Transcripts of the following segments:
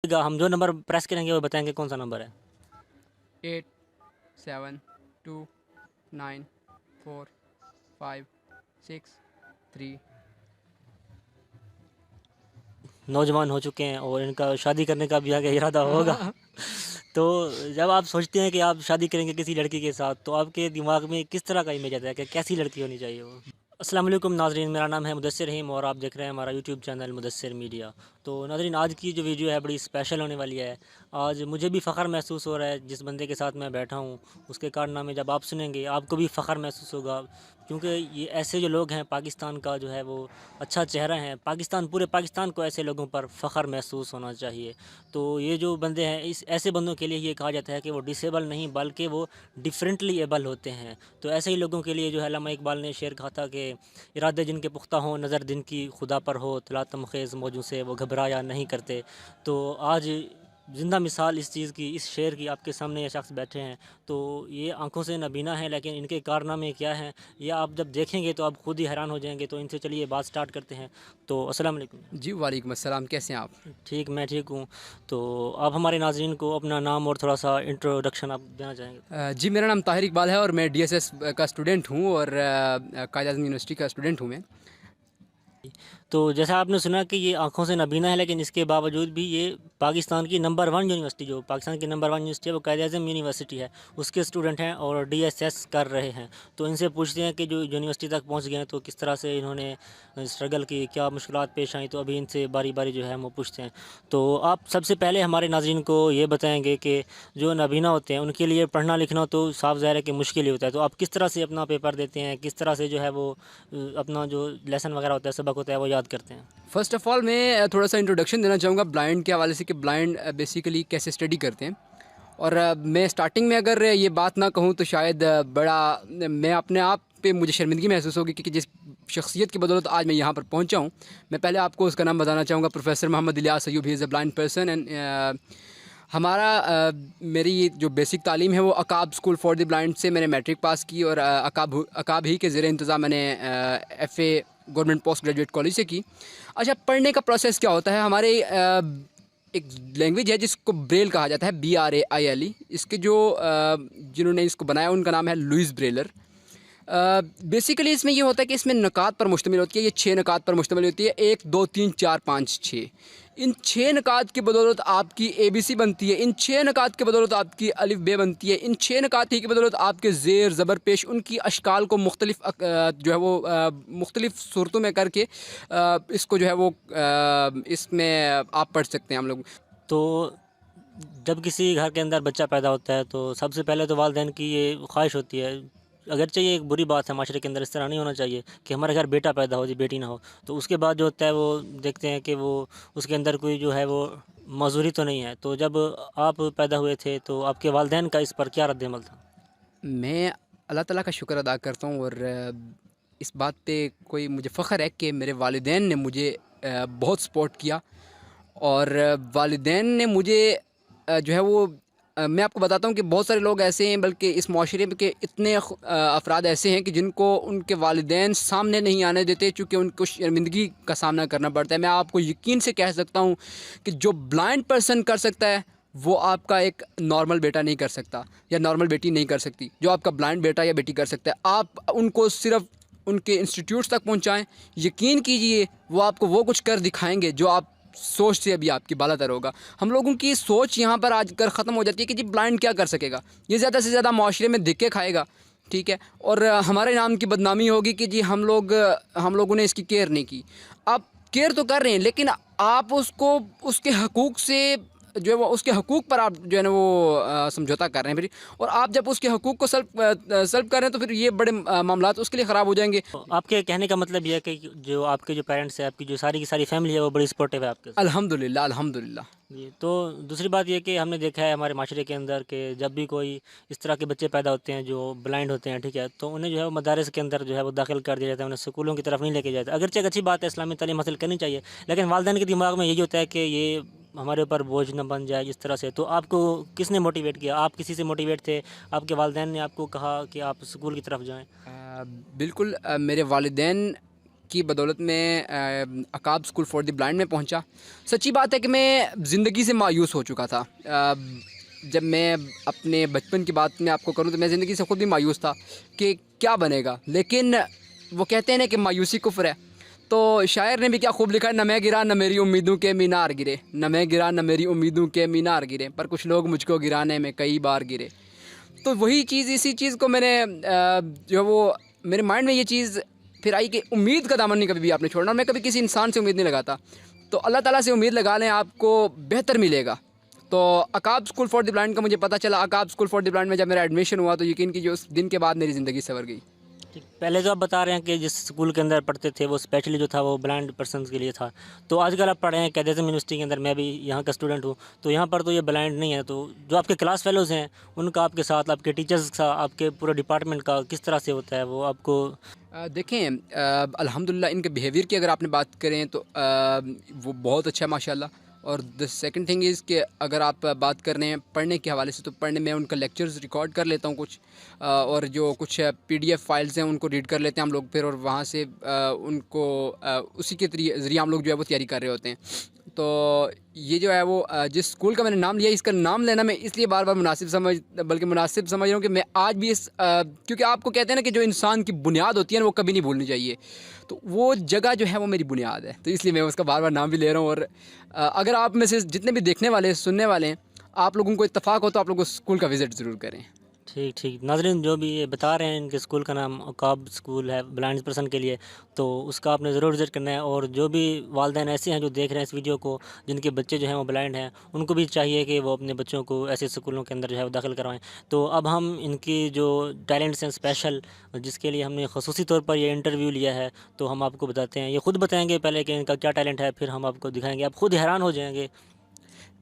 का हम जो नंबर प्रेस करेंगे वो बताएंगे कौन सा नंबर है। 8 7 2 9 4 5 6 3। नौजवान हो चुके हैं और इनका शादी करने का भी आगे इरादा होगा। तो जब आप सोचते हैं कि आप शादी करेंगे किसी लड़की के साथ, तो आपके दिमाग में किस तरह का इमेज आता है कि कैसी लड़की होनी चाहिए वो? अस्सलाम वालेकुम नाजरीन, मेरा नाम है मुदस्सिर रहीम और आप देख रहे हैं हमारा यूट्यूब चैनल मुदस्सिर मीडिया। तो नाजरीन, आज की जो वीडियो है बड़ी स्पेशल होने वाली है। आज मुझे भी फ़ख्र महसूस हो रहा है जिस बंदे के साथ मैं बैठा हूँ, उसके कारनामे जब आप सुनेंगे आपको भी फ़ख्र महसूस होगा, क्योंकि ये ऐसे जो लोग हैं पाकिस्तान का जो है वो अच्छा चेहरा है। पाकिस्तान, पूरे पाकिस्तान को ऐसे लोगों पर फ़ख्र महसूस होना चाहिए। तो ये जो बंदे हैं, इस ऐसे बंदों के लिए ये कहा जाता है कि वो डिसेबल नहीं बल्कि वो डिफरेंटली एबल होते हैं। तो ऐसे ही लोगों के लिए जो है अल्लामा इकबाल ने शेर कहा था कि इरादे जिनके पुख्ता हों, नज़र दिन की खुदा पर हो, तलातम ख़ेज़ मौजों से वो घबराया नहीं करते। तो आज ज़िंदा मिसाल इस चीज़ की, इस शेर की आपके सामने ये शख्स बैठे हैं। तो ये आंखों से नबीना है, लेकिन इनके कारनामे क्या हैं ये आप जब देखेंगे तो आप खुद ही हैरान हो जाएंगे। तो इनसे चलिए बात स्टार्ट करते हैं। तो अस्सलाम वालेकुम। जी वालेकुम अस्सलाम, कैसे हैं आप? ठीक, मैं ठीक हूँ। तो आप हमारे नाज़रीन को अपना नाम और थोड़ा सा इंट्रोडक्शन आप देना चाहेंगे? जी, मेरा नाम ताहिर इकबाल है और मैं डीएसएस का स्टूडेंट हूँ और कायद आज़म यूनिवर्सिटी का स्टूडेंट हूँ मैं। तो जैसा आपने सुना कि ये आंखों से नबीना है, लेकिन इसके बावजूद भी ये पाकिस्तान की नंबर वन यूनिवर्सिटी, जो पाकिस्तान की नंबर वन यूनिवर्सिटी है वो कायद आज़म यूनिवर्सिटी है, उसके स्टूडेंट हैं और डीएसएस कर रहे हैं। तो इनसे पूछते हैं कि जो यूनिवर्सिटी तक पहुंच गए हैं तो किस तरह से इन्होंने स्ट्रगल की, क्या मुश्किलात पेश आई। तो अभी इनसे बारी बारी जो है हम वो पूछते हैं। तो आप सबसे पहले हमारे नाज़रीन को ये बताएंगे कि जो नबीना होते हैं उनके लिए पढ़ना लिखना तो साफ ज़ाहिर है कि मुश्किल ही होता है। तो आप किस तरह से अपना पेपर देते हैं, किस तरह से जो है वो अपना जो लेसन वगैरह होता है, सबक होता है, वो याद करते हैं? फ़र्स्ट ऑफ़ ऑल मैं थोड़ा सा इंट्रोडक्शन देना चाहूँगा ब्लाइंड के हवाले से कि ब्लाइंड बेसिकली कैसे स्टडी करते हैं। और मैं स्टार्टिंग में अगर ये बात ना कहूँ तो शायद मैं अपने आप पे मुझे शर्मिंदगी महसूस होगी कि जिस शख्सियत की बदौलत आज मैं यहाँ पर पहुँचा हूँ। मैं पहले आपको उसका नाम बताना चाहूँगा, professor Mohammad Ilyas Ayyub. He is a blind person and मेरी ये जो बेसिक तालीम है वो Akab school for the blind से मैंने मैट्रिक पास की और अकाब ही के ज़ेर इंतज़ाम मैंने FA government post graduate college से की। अच्छा, पढ़ने का प्रोसेस क्या होता है? हमारे एक लैंग्वेज है जिसको ब्रेल कहा जाता है, BRAILE। इसके जो जिन्होंने इसको बनाया उनका नाम है लुइस ब्रेलर। बेसिकली इसमें ये होता है कि इसमें नकात पर मुश्तमिल होती है। ये 6 नकात पर मुश्तमिल होती है, 1 2 3 4 5 6। इन 6 नकात की बदौलत आपकी ABC बनती है। इन 6 नकात की बदौलत आपकी अलिफ बे बनती है। इन 6 नकात ही की बदौलत आपके ज़ेर ज़बर पेश उनकी अशकाल को मुख्तलिफ जो है वो मुख्तलिफ सूरतों में करके इसको जो है वो इसमें आप पढ़ सकते हैं हम लोग। तो जब किसी घर के अंदर बच्चा पैदा होता है तो सबसे पहले तो वालिदैन की ये ख्वाहिश होती है, अगरचे ये एक बुरी बात है, माशरे के अंदर इस तरह नहीं होना चाहिए कि हमारे घर बेटा पैदा हो जी बेटी ना हो। तो उसके बाद जो होता है वो देखते हैं कि वो उसके अंदर कोई जो है वो मजूरी तो नहीं है। तो जब आप पैदा हुए थे तो आपके वालिदैन का इस पर क्या रद्द-ए-अमल था? मैं अल्लाह ताला का शुक्र अदा करता हूँ और इस बात पे कोई मुझे फ़ख्र है कि मेरे वालिदैन ने मुझे बहुत सपोर्ट किया। और वालिदैन ने मुझे जो है वो मैं आपको बताता हूँ कि बहुत सारे लोग ऐसे हैं, बल्कि इस माशरे के इतने अफराद ऐसे हैं कि जिनको उनके वालिदैन सामने नहीं आने देते, चूँकि उनको शर्मिंदगी का सामना करना पड़ता है। मैं आपको यकीन से कह सकता हूँ कि जो ब्लाइंड पर्सन कर सकता है वो आपका एक नॉर्मल बेटा नहीं कर सकता या नॉर्मल बेटी नहीं कर सकती। जो आपका ब्लाइंड बेटा या बेटी कर सकता है, आप उनको सिर्फ उनके इंस्टीट्यूट्स तक पहुंचाएं, यकीन कीजिए वो आपको वो कुछ कर दिखाएंगे जो आप सोच से अभी आपकी बालातर होगा। हम लोगों की सोच यहाँ पर आजकल ख़त्म हो जाती है कि जी ब्लाइंड क्या कर सकेगा, ये ज़्यादा से ज़्यादा माशरे में धिक्के खाएगा, ठीक है, और हमारे नाम की बदनामी होगी कि जी हम लोगों ने इसकी केयर नहीं की। आप केयर तो कर रहे हैं, लेकिन आप उसको उसके हकूक़ से जो है वो उसके हकूक़ पर आप जो है ना वो समझौता कर रहे हैं फिर। और आप जब उसके हकूक़ को सल्ब कर रहे हैं तो फिर ये बड़े मामलात उसके लिए ख़राब हो जाएंगे। तो आपके कहने का मतलब ये है कि जो आपके जो पेरेंट्स हैं, आपकी जो सारी की सारी फैमिली है वो बड़ी सपोर्टिव है आपके साथ? अल्हम्दुलिल्लाह, अल्हम्दुलिल्लाह। जी, तो दूसरी बात ये कि हमने देखा है हमारे माशरे के अंदर कि जब भी कोई इस तरह के बच्चे पैदा होते हैं जो ब्लाइंड होते हैं, ठीक है, तो उन्हें जो है वो मदारिस के अंदर जो है वो दाखिल कर दिया जाता है, उन्हें स्कूलों की तरफ नहीं लेके जाता। अगरचे एक अच्छी बात है, इस्लामी तालीम हासिल करनी चाहिए, लेकिन वालिदैन के दिमाग में यही होता है कि ये हमारे ऊपर बोझ न बन जाए इस तरह से। तो आपको किसने मोटिवेट किया? आप किसी से मोटिवेट थे? आपके वालिदैन ने आपको कहा कि आप स्कूल की तरफ जाएँ? बिल्कुल, मेरे वालिदैन की बदौलत में अकाब स्कूल फॉर द ब्लाइंड में पहुंचा। सच्ची बात है कि मैं ज़िंदगी से मायूस हो चुका था। जब मैं अपने बचपन की बात में आपको करूं तो मैं ज़िंदगी से ख़ुद भी मायूस था कि क्या बनेगा, लेकिन वो कहते हैं ना कि मायूसी कुफ्र है। तो शायर ने भी क्या खूब लिखा है, न मैं गिरा न मेरी उम्मीदों के मीनार गिरे, न मैं गिरा न मेरी उम्मीदों के मीनार गिरे, पर कुछ लोग मुझको गिराने में कई बार गिरे। तो वही चीज़, इसी चीज़ को मैंने जो वो मेरे माइंड में ये चीज़ फिर आई कि उम्मीद का दामन नहीं कभी भी आपने छोड़ना। मैं कभी किसी इंसान से उम्मीद नहीं लगाता, तो अल्लाह ताला से उम्मीद लगा लें, आपको बेहतर मिलेगा। तो अकाब स्कूल फॉर द ब्लाइंड का मुझे पता चला। अकाब स्कूल फॉर द ब्लाइंड में जब मेरा एडमिशन हुआ तो यकीन कीजिए उस दिन के बाद मेरी ज़िंदगी संवर गई। ठीक, पहले जो आप बता रहे हैं कि जिस स्कूल के अंदर पढ़ते थे वो स्पेशली जो था वो ब्लाइंड पर्सन के लिए था, तो आजकल आप पढ़े हैं कैडेज़म यूनिवर्सिटी के अंदर, मैं भी यहाँ का स्टूडेंट हूँ, तो यहाँ पर तो ये ब्लाइंड नहीं है। तो जो आपके क्लास फेलोज़ हैं उनका आपके साथ, आपके टीचर्स का, आपके पूरे डिपार्टमेंट का किस तरह से होता है वो आपको? देखें, अल्हम्दुलिल्लाह इनके बिहेवियर की अगर आपने बात करें तो वो बहुत अच्छा है माशाल्लाह। और द सेकंड थिंग इज़ कि अगर आप बात कर रहे हैं पढ़ने के हवाले से, तो पढ़ने में उनका लेक्चर्स रिकॉर्ड कर लेता हूँ कुछ, और जो कुछ पीडीएफ फाइल्स हैं उनको रीड कर लेते हैं हम लोग फिर, और वहाँ से उनको उसी के ज़रिए हम लोग जो है वो तैयारी कर रहे होते हैं। तो ये जो है वो जिस स्कूल का मैंने नाम लिया, इसका नाम लेना मैं इसलिए बार बार मुनासिब समझ रहा हूँ कि मैं आज भी क्योंकि आपको कहते हैं ना कि जो इंसान की बुनियाद होती है ना वो कभी नहीं भूलनी चाहिए, तो वो जगह जो है वो मेरी बुनियाद है, तो इसलिए मैं उसका बार बार नाम भी ले रहा हूँ। और अगर आप में से जितने भी देखने वाले सुनने वाले हैं, आप लोगों को इत्तेफाक हो तो आप लोग उस स्कूल का विज़िट ज़रूर करें। ठीक ठीक, नाज़रीन जो भी ये बता रहे हैं इनके स्कूल का नाम अकाब स्कूल है ब्लाइंड पर्सन के लिए, तो उसका आपने ज़रूर विज़िट करना है। और जो भी वालिदैन ऐसे हैं जो देख रहे हैं इस वीडियो को, जिनके बच्चे जो हैं वो ब्लाइंड हैं, उनको भी चाहिए कि वो अपने बच्चों को ऐसे स्कूलों के अंदर जो है वो दाखिल करवाएं। तो अब हम इनकी जो टैलेंट्स हैं स्पेशल, जिसके लिए हमने खसूसी तौर पर ये इंटरव्यू लिया है, तो हम आपको बताते हैं। ये ख़ुद बताएँगे पहले कि इनका क्या टैलेंट है, फिर हम आपको दिखाएँगे, आप ख़ुद हैरान हो जाएँगे।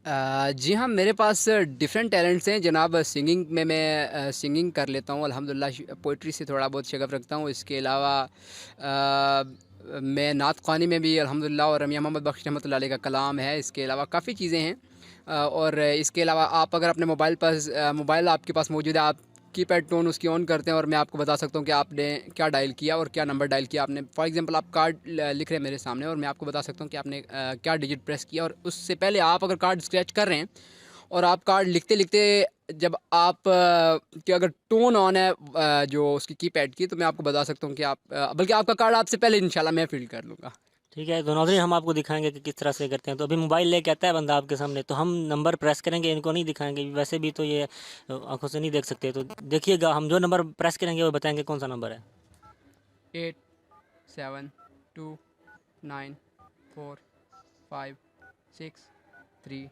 जी हाँ, मेरे पास डिफरेंट टैलेंट्स हैं जनाब। सिंगिंग में मैं सिंगिंग कर लेता हूँ अल्हम्दुलिल्लाह। पोइट्री से थोड़ा बहुत शगफ़ रखता हूँ। इसके अलावा मैं नात ख़्वानी में भी अल्हम्दुलिल्लाह, और मियां मोहम्मद बख्श रहमतुल्लाह अलैह का कलाम है। इसके अलावा काफ़ी चीज़ें हैं। और इसके अलावा आप अगर अपने मोबाइल आपके पास मौजूद है, आप कीपैड टोन उसकी ऑन करते हैं और मैं आपको बता सकता हूँ कि आपने क्या डायल किया और क्या नंबर डायल किया आपने। फॉर एग्जांपल आप कार्ड लिख रहे हैं मेरे सामने और मैं आपको बता सकता हूँ कि आपने क्या डिजिट प्रेस किया। और उससे पहले आप अगर कार्ड स्क्रैच कर रहे हैं और आप कार्ड लिखते लिखते जब आप कि अगर टोन ऑन है जो उसकी कीपैड की, तो मैं आपको बता सकता हूँ कि आप बल्कि आपका कार्ड आपसे पहले इंशाल्लाह मैं फील कर लूँगा। ठीक है, तो नाज़रीन हम आपको दिखाएंगे कि किस तरह से करते हैं। तो अभी मोबाइल लेके आता है बंदा आपके सामने, तो हम नंबर प्रेस करेंगे, इनको नहीं दिखाएंगे, वैसे भी तो ये आंखों से नहीं देख सकते। तो देखिएगा, हम जो नंबर प्रेस करेंगे वो बताएंगे कौन सा नंबर है। 8 7 2 9 4 5 6 3।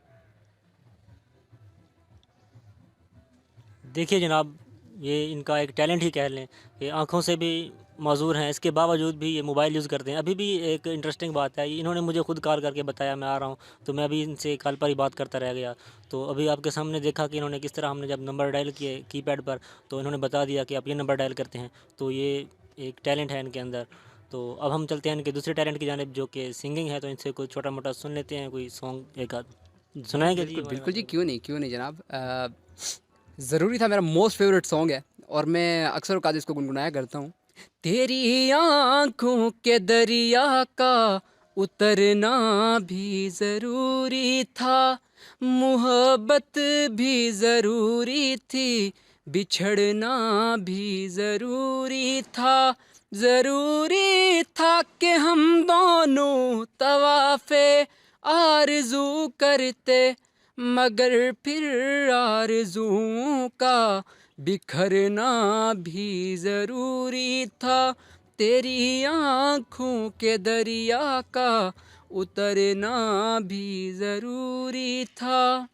देखिए जनाब, ये इनका एक टैलेंट ही कह लें, ये आँखों से भी माज़ूर हैं, इसके बावजूद भी ये मोबाइल यूज़ करते हैं। अभी भी एक इंटरेस्टिंग बात है, इन्होंने मुझे खुद कॉल करके बताया मैं आ रहा हूँ, तो मैं अभी इनसे कॉल पर ही बात करता रह गया। तो अभी आपके सामने देखा कि इन्होंने किस तरह, हमने जब नंबर डायल किए कीपैड पर, तो इन्होंने बता दिया कि आप ये नंबर डायल करते हैं। तो ये एक टैलेंट है इनके अंदर। तो अब हम चलते हैं इनके दूसरे टैलेंट की जानिब, जो कि सिंगिंग है। तो इनसे कोई छोटा मोटा सुन लेते हैं, कोई सॉन्ग एक आध सुनाएंगे जी बिल्कुल हमारे बिल्कुल जी, वाले को? क्यों नहीं जनाब। ज़रूरी था, मेरा मोस्ट फेवरेट सॉन्ग है और मैं अक्सर औक़ात इसको गुनगुनाया करता हूँ। तेरी आँखों के दरिया का उतरना भी ज़रूरी था, मोहब्बत भी ज़रूरी थी, बिछड़ना भी ज़रूरी था। ज़रूरी था कि हम दोनों तवाफ़े आरज़ू करते, मगर फिर आरज़ुओं का बिखरना भी ज़रूरी था। तेरी आँखों के दरिया का उतरना भी ज़रूरी था।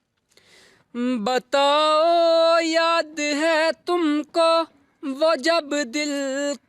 बताओ याद है तुमको वो जब दिल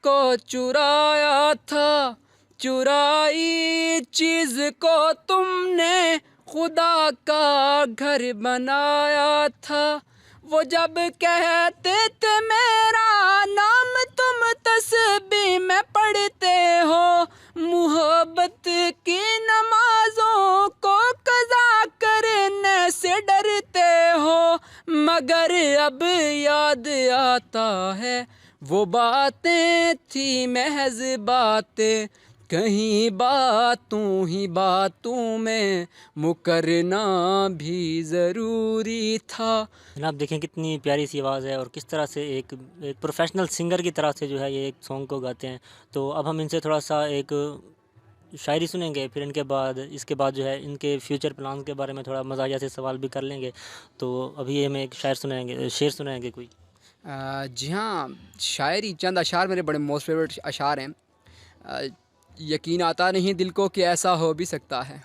को चुराया था, चुराई चीज़ को तुमने खुदा का घर बनाया था। वो जब कहते थे मेरा नाम तुम तस्बीह में पढ़ते हो, मोहब्बत की नमाज़ों को कज़ा करने से डरते हो, मगर अब याद आता है वो बातें थी महज़ बातें, कहीं बातों में मुकरना भी ज़रूरी था। जनाब देखें कितनी प्यारी सी आवाज़ है और किस तरह से एक प्रोफेशनल सिंगर की तरह से जो है ये एक सॉन्ग को गाते हैं। तो अब हम इनसे थोड़ा सा एक शायरी सुनेंगे, फिर इसके बाद जो है इनके फ्यूचर प्लान के बारे में थोड़ा मज़ाहिया से सवाल भी कर लेंगे। तो अभी हमें एक शेर सुनाएंगे कोई। जी हाँ, शायरी चंद अशार मेरे बड़े मोस्ट फेवरेट अशार हैं। यकीन आता नहीं दिल को कि ऐसा हो भी सकता है,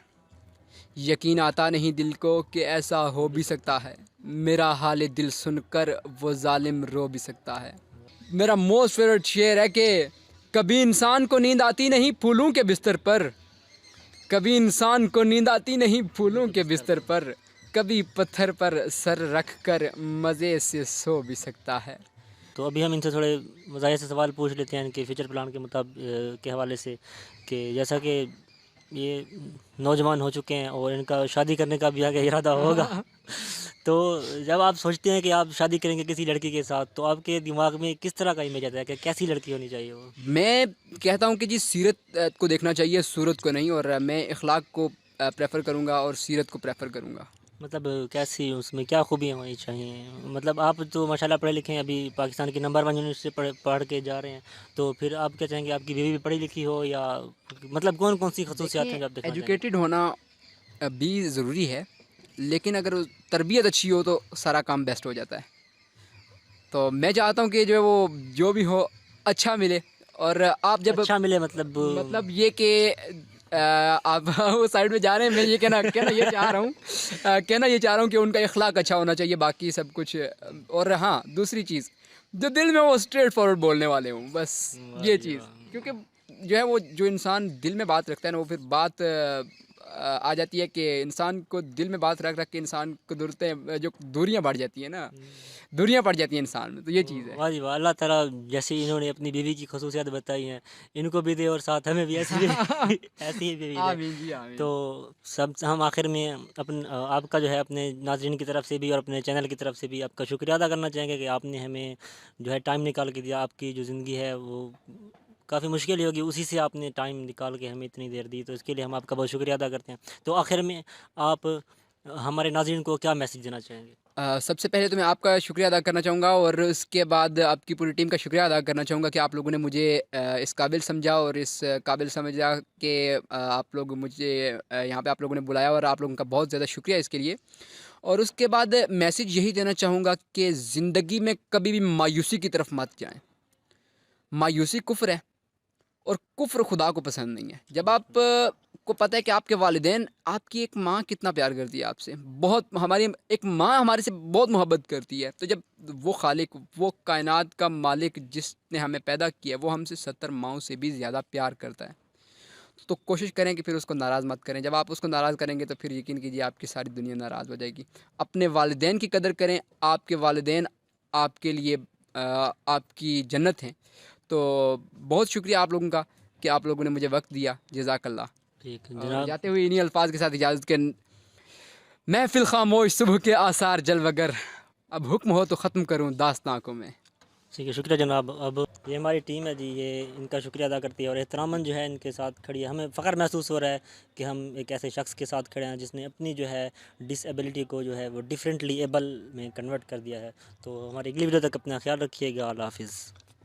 यकीन आता नहीं दिल को कि ऐसा हो भी सकता है, मेरा हाल दिल सुनकर वो जालिम रो भी सकता है। मेरा मोस्ट फेवरेट शेर है कि कभी इंसान को नींद आती नहीं फूलों के बिस्तर पर, कभी इंसान को नींद आती नहीं फूलों के बिस्तर पर, कभी पत्थर पर सर रख कर मज़े से सो भी सकता है। तो अभी हम इनसे थोड़े मज़ाहिया से सवाल पूछ लेते हैं इनके फ्यूचर प्लान के हवाले से, कि जैसा कि ये नौजवान हो चुके हैं और इनका शादी करने का भी आगे इरादा होगा। तो जब आप सोचते हैं कि आप शादी करेंगे किसी लड़की के साथ, तो आपके दिमाग में किस तरह का इमेज आता है कि कैसी लड़की होनी चाहिए वो? मैं कहता हूँ कि जी सीरत को देखना चाहिए, सूरत को नहीं, और मैं इखलाक को प्रेफर करूँगा और सीरत को प्रेफर करूँगा। मतलब कैसी उसमें क्या खूबियाँ होनी चाहिए? मतलब आप तो माशाल्लाह पढ़े लिखे हैं, अभी पाकिस्तान की नंबर 1 यूनिवर्सिटी पढ़ के जा रहे हैं, तो फिर आप क्या चाहेंगे आपकी बीवी भी पढ़ी लिखी हो, या मतलब कौन कौन सी खसूसियात हैं जो आप देखना चाहेंगे? एजुकेटेड होना भी ज़रूरी है, लेकिन अगर तरबियत अच्छी हो तो सारा काम बेस्ट हो जाता है। तो मैं चाहता हूँ कि जो है वो जो भी हो अच्छा मिले, और आप जब अच्छा मिले मतलब ये कि आप वो साइड में जा रहे हैं, मैं ये कहना ये चाह रहा हूँ कि उनका इखलाक अच्छा होना चाहिए, बाकी सब कुछ। और हाँ, दूसरी चीज़, जो दिल में वो स्ट्रेट फॉरवर्ड बोलने वाले हों, बस वाह ये जी चीज़। वाह। क्योंकि जो है वो जो इंसान दिल में बात रखता है ना, वो फिर बात आ जाती है कि इंसान को दिल में बात रख रख के इंसान को जो दूरियां बढ़ जाती है ना, दूरियां बढ़ जाती हैं इंसान में, तो ये चीज़ है। वाह जी वाह, अल्लाह ताला जैसे इन्होंने अपनी बीवी की खसूसियात बताई हैं, इनको भी दे और साथ हमें भी ऐसी ऐसी ही बीवी दे। आमीन जी तो आमीन। सब हम आखिर में आपका जो है अपने नाज़रीन की तरफ से भी और अपने चैनल की तरफ से भी आपका शुक्रिया अदा करना चाहेंगे कि आपने हमें जो है टाइम निकाल के दिया। आपकी जो ज़िंदगी है वो काफ़ी मुश्किल ही होगी, उसी से आपने टाइम निकाल के हमें इतनी देर दी, तो इसके लिए हम आपका बहुत शुक्रिया अदा करते हैं। तो आखिर में आप हमारे नाज़रीन को क्या मैसेज देना चाहेंगे? सबसे पहले तो मैं आपका शुक्रिया अदा करना चाहूँगा, और उसके बाद आपकी पूरी टीम का शुक्रिया अदा करना चाहूँगा कि आप लोगों ने मुझे इस काबिल समझा, और इस काबिल समझा कि आप लोग मुझे यहाँ पे आप लोगों ने बुलाया, और आप लोगों का बहुत ज़्यादा शुक्रिया इसके लिए। और उसके बाद मैसेज यही देना चाहूँगा कि ज़िंदगी में कभी भी मायूसी की तरफ मत जाएं। मायूसी कुफ्र है, और कुफ्र खुदा को पसंद नहीं है। जब आप को पता है कि आपके वालिदैन, आपकी एक माँ कितना प्यार करती है आपसे, बहुत, हमारी एक माँ हमारे से बहुत मोहब्बत करती है, तो जब वो खालिक, वो कायनात का मालिक जिसने हमें पैदा किया, वो हमसे 70 माँओं से भी ज़्यादा प्यार करता है, तो कोशिश करें कि फिर उसको नाराज़ मत करें। जब आप उसको नाराज़ करेंगे तो फिर यकीन कीजिए आपकी सारी दुनिया नाराज़ हो जाएगी। अपने वालिदैन की कदर करें, आपके वालिदैन आपके लिए आपकी जन्नत हैं। तो बहुत शुक्रिया आप लोगों का कि आप लोगों ने मुझे वक्त दिया, जज़ाकल्लाह। ठीक है और जनाब। जाते हुए इन्हीं अल्फाज के साथ इजाज़त के, महफ़िल खामोश सुबह के आसार जलवगर, अब हुक्म हो तो ख़त्म करूँ दास्तां को मैं। ठीक है, शुक्रिया जनाब। अब ये हमारी टीम है जी, ये इनका शुक्रिया अदा करती है और एहतरामन जो है इनके साथ खड़ी है। हमें फ़ख्र महसूस हो रहा है कि हम एक ऐसे शख्स के साथ खड़े हैं जिसने अपनी जो है डिसेबिलिटी को जो है वो डिफरेंटली एबल में कन्वर्ट कर दिया है। तो हमारी अगली वीडियो तक अपना ख्याल रखिएगा। अल्लाह हाफ़िज़।